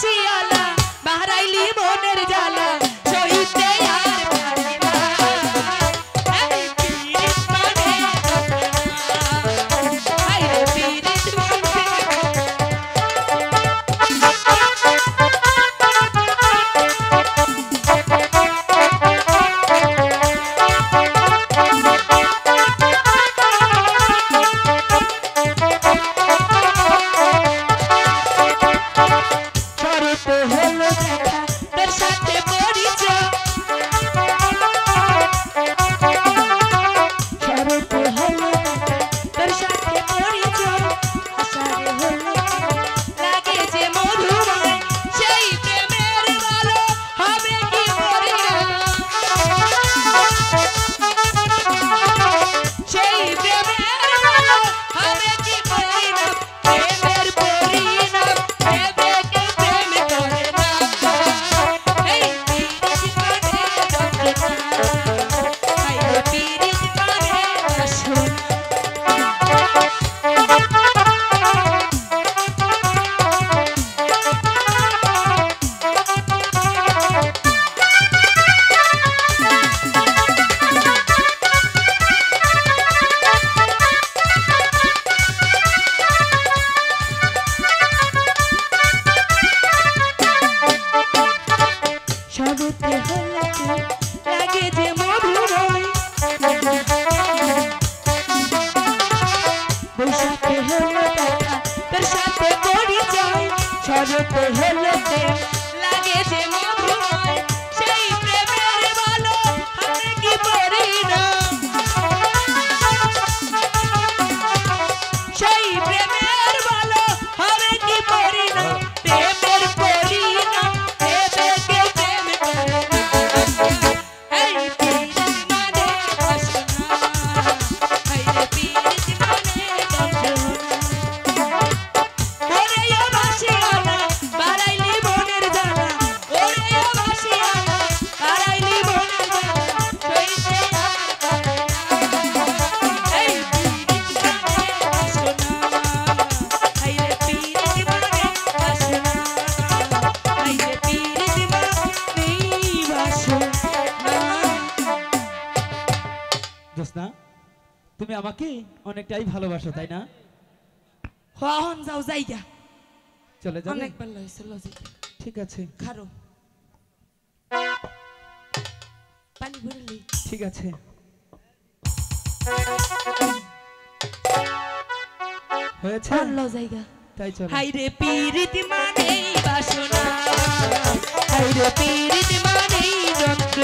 বাসিয়ালা বাহারাইলি মনের জ্বালা সইতে আর পারি না এই পীড়িত মানে হায় রে পীড়িত মানে ছড়তে হলতে লাগে যে মধুময় সেই প্রেমের ভালো আমি কি পারি না সেই প্রেমের ভালো আমি কি পারি না প্রেমের পরি না প্রেমকে প্রেম করে এই পীড়িত মানে বাসনা হায় রে পীড়িত মানে বাসনা জোসনা তুমি আমাকে অনেকটাই ভালোবাসো তাই না? হন যাও যাইগা চলে যাবে অনেক ভালো হইছে লজিক ঠিক আছে খারো পানি ভরলি ঠিক আছে হয়েছে ভালো জায়গা তাই চলো হায় রে পীড়িত মানে বাসনা হায় রে পীড়িত মানে যন্ত্র